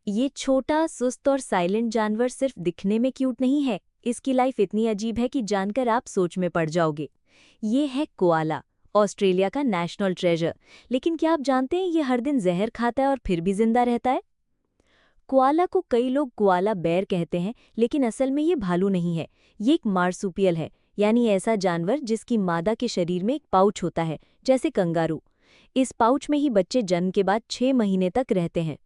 ये छोटा, सुस्त और साइलेंट जानवर सिर्फ दिखने में क्यूट नहीं है, इसकी लाइफ इतनी अजीब है कि जानकर आप सोच में पड़ जाओगे। ये है कोआला, ऑस्ट्रेलिया का नेशनल ट्रेजर। लेकिन क्या आप जानते हैं ये हर दिन जहर खाता है और फिर भी जिंदा रहता है? कोआला को कई लोग कोआला बेर कहते हैं, लेकिन असल में ये भालू नहीं है। ये एक मार्सुपियल है, यानी ऐसा जानवर जिसकी मादा के शरीर में एक पाउच होता है, जैसे कंगारू। इस पाउच में ही बच्चे जन्म के बाद 6 महीने तक रहते हैं।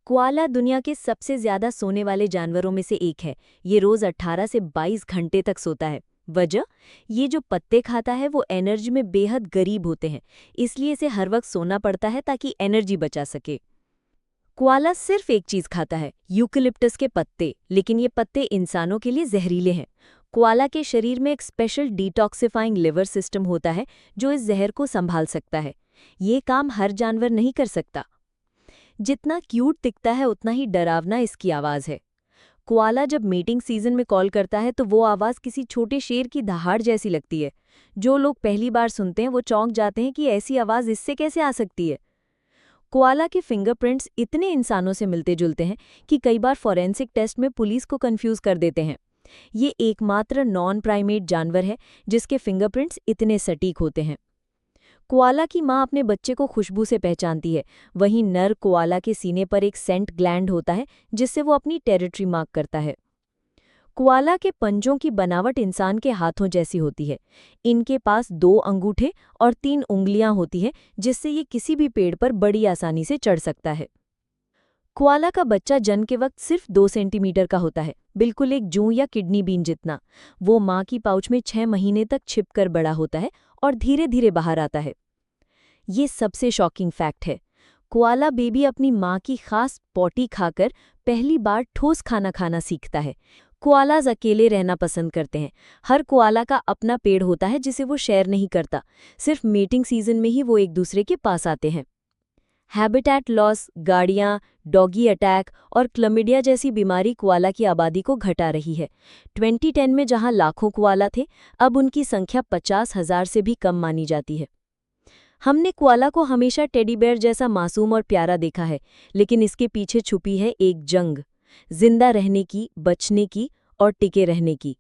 कोआला दुनिया के सबसे ज्यादा सोने वाले जानवरों में से एक है। ये रोज 18 से 22 घंटे तक सोता है। वजह? ये जो पत्ते खाता है वो एनर्जी में बेहद गरीब होते हैं, इसलिए इसे हर वक्त सोना पड़ता है ताकि एनर्जी बचा सके। कोआला सिर्फ एक चीज खाता है, यूकेलिप्टस के पत्ते, लेकिन ये पत्ते इंसानों के लिए जहरीले हैं। कोआला के शरीर में एक स्पेशल डिटॉक्सिफाइंग लिवर सिस्टम होता है जो इस जहर को संभाल सकता है। ये काम हर जानवर नहीं कर सकता। जितना क्यूट दिखता है उतना ही डरावना इसकी आवाज़ है। कोआला जब मीटिंग सीजन में कॉल करता है तो वो आवाज़ किसी छोटे शेर की दहाड़ जैसी लगती है। जो लोग पहली बार सुनते हैं वो चौंक जाते हैं कि ऐसी आवाज़ इससे कैसे आ सकती है। कोआला के फिंगरप्रिंट्स इतने इंसानों से मिलते जुलते हैं कि कई बार फॉरेंसिक टेस्ट में पुलिस को कंफ्यूज कर देते हैं। ये एकमात्र नॉन प्राइमेट जानवर है जिसके फिंगरप्रिंट्स इतने सटीक होते हैं। कोआला की माँ अपने बच्चे को खुशबू से पहचानती है। वहीं नर कोआला के सीने पर एक सेंट ग्लैंड होता है जिससे वो अपनी टेरिटरी मार्क करता है। कोआला के पंजों की बनावट इंसान के हाथों जैसी होती है। इनके पास 2 अंगूठे और 3 उंगलियां होती हैं जिससे ये किसी भी पेड़ पर बड़ी आसानी से चढ़ सकता है। कोआला का बच्चा जन्म के वक्त सिर्फ 2 सेंटीमीटर का होता है, बिल्कुल एक जूं या किडनी बीन जितना। वो माँ की पाउच में 6 महीने तक छिपकर बड़ा होता है और धीरे धीरे बाहर आता है। ये सबसे शॉकिंग फैक्ट है। कोआला बेबी अपनी माँ की खास पॉटी खाकर पहली बार ठोस खाना खाना सीखता है। कोआलाज अकेले रहना पसंद करते हैं। हर कोआला का अपना पेड़ होता है जिसे वो शेयर नहीं करता। सिर्फ मीटिंग सीजन में ही वो एक दूसरे के पास आते हैं। हैबिटेट लॉस, गाड़ियाँ, डॉगी अटैक और क्लमिडिया जैसी बीमारी कोआला की आबादी को घटा रही है। 2010 में जहां लाखों कोआला थे, अब उनकी संख्या 50,000 से भी कम मानी जाती है। हमने कोआला को हमेशा टेडी बेयर जैसा मासूम और प्यारा देखा है, लेकिन इसके पीछे छुपी है एक जंग, जिंदा रहने की, बचने की और टिके रहने की।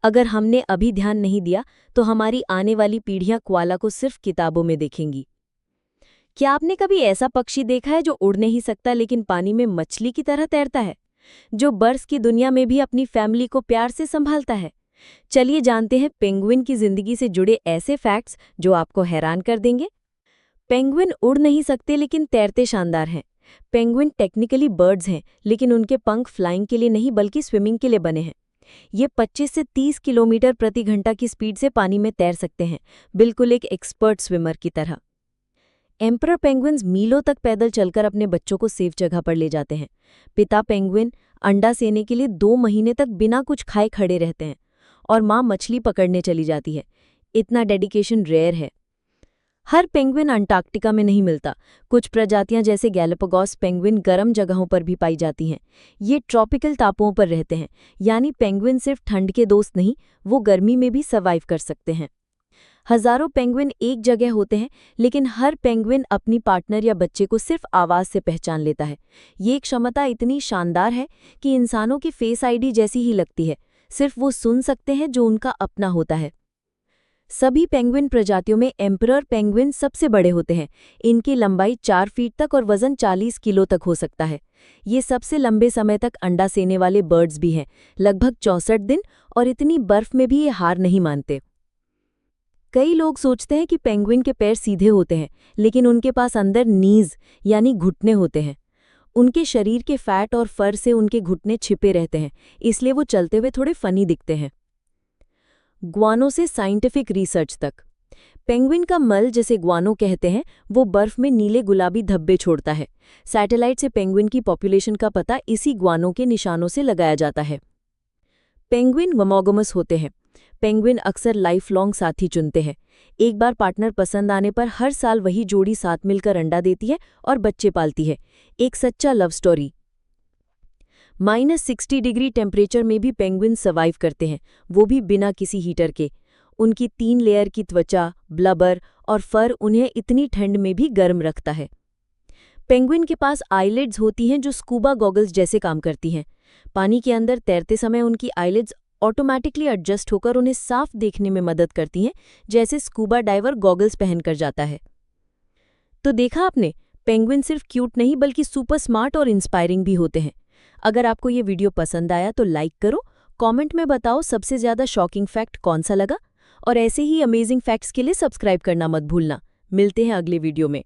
अगर हमने अभी ध्यान नहीं दिया तो हमारी आने वाली पीढ़ियां कोआला को सिर्फ किताबों में देखेंगी। क्या आपने कभी ऐसा पक्षी देखा है जो उड़ नहीं सकता लेकिन पानी में मछली की तरह तैरता है, जो बर्ड्स की दुनिया में भी अपनी फैमिली को प्यार से संभालता है? चलिए जानते हैं पेंगुइन की जिंदगी से जुड़े ऐसे फैक्ट्स जो आपको हैरान कर देंगे। पेंगुइन उड़ नहीं सकते लेकिन तैरते शानदार हैं। पेंगुइन टेक्निकली बर्ड्स हैं, लेकिन उनके पंख फ्लाइंग के लिए नहीं बल्कि स्विमिंग के लिए बने हैं। ये 25 से 30 किलोमीटर प्रति घंटा की स्पीड से पानी में तैर सकते हैं, बिल्कुल एक एक्सपर्ट स्विमर की तरह। एम्परर पेंगुइन्स मीलों तक पैदल चलकर अपने बच्चों को सेफ जगह पर ले जाते हैं। पिता पेंगुइन अंडा सेने के लिए 2 महीने तक बिना कुछ खाए खड़े रहते हैं और माँ मछली पकड़ने चली जाती है। इतना डेडिकेशन रेयर है। हर पेंगुइन अंटार्कटिका में नहीं मिलता। कुछ प्रजातियां जैसे गैलापागोस पेंगुइन गर्म जगहों पर भी पाई जाती हैं। ये ट्रॉपिकल टापुओं पर रहते हैं, यानी पेंगुइन सिर्फ ठंड के दोस्त नहीं, वो गर्मी में भी सर्वाइव कर सकते हैं। हजारों पेंगुइन एक जगह होते हैं, लेकिन हर पेंगुइन अपनी पार्टनर या बच्चे को सिर्फ आवाज से पहचान लेता है। ये क्षमता इतनी शानदार है कि इंसानों की फेस आईडी जैसी ही लगती है। सिर्फ वो सुन सकते हैं जो उनका अपना होता है। सभी पेंगुइन प्रजातियों में एम्परर पेंगुइन सबसे बड़े होते हैं। इनकी लंबाई 4 फीट तक और वजन 40 किलो तक हो सकता है। ये सबसे लंबे समय तक अंडा सेने वाले बर्ड्स भी हैं, लगभग 64 दिन, और इतनी बर्फ में भी ये हार नहीं मानते। कई लोग सोचते हैं कि पेंगुइन के पैर सीधे होते हैं, लेकिन उनके पास अंदर नीज यानी घुटने होते हैं। उनके शरीर के फैट और फर से उनके घुटने छिपे रहते हैं, इसलिए वो चलते हुए थोड़े फनी दिखते हैं। ग्वानो से साइंटिफिक रिसर्च तक। पेंगुइन का मल, जिसे ग्वानो कहते हैं, वो बर्फ में नीले गुलाबी धब्बे छोड़ता है। सैटेलाइट से पेंगुइन की पॉपुलेशन का पता इसी ग्वानो के निशानों से लगाया जाता है। पेंगुइन मोनोगैमस होते हैं। पेंगुइन अक्सर लाइफ लॉन्ग साथी चुनते हैं। एक बार पार्टनर पसंद आने पर हर साल वही जोड़ी साथ मिलकर अंडा देती है और बच्चे पालती है। एक सच्चा लव स्टोरी। -60 डिग्री टेम्परेचर में भी पेंगुइन सर्वाइव करते हैं, वो भी बिना किसी हीटर के। उनकी 3 लेयर की त्वचा, ब्लबर और फर उन्हें इतनी ठंड में भी गर्म रखता है। पेंगुइन के पास आईलिड्स होती हैं जो स्कूबा गॉगल्स जैसे काम करती हैं। पानी के अंदर तैरते समय उनकी आईलिड्स ऑटोमेटिकली एडजस्ट होकर उन्हें साफ देखने में मदद करती हैं, जैसे स्कूबा डाइवर गॉगल्स पहनकर जाता है। तो देखा आपने, पेंगुइन सिर्फ क्यूट नहीं बल्कि सुपर स्मार्ट और इंस्पायरिंग भी होते हैं। अगर आपको ये वीडियो पसंद आया तो लाइक करो, कमेंट में बताओ सबसे ज़्यादा शॉकिंग फैक्ट कौन सा लगा, और ऐसे ही अमेजिंग फैक्ट्स के लिए सब्सक्राइब करना मत भूलना। मिलते हैं अगले वीडियो में।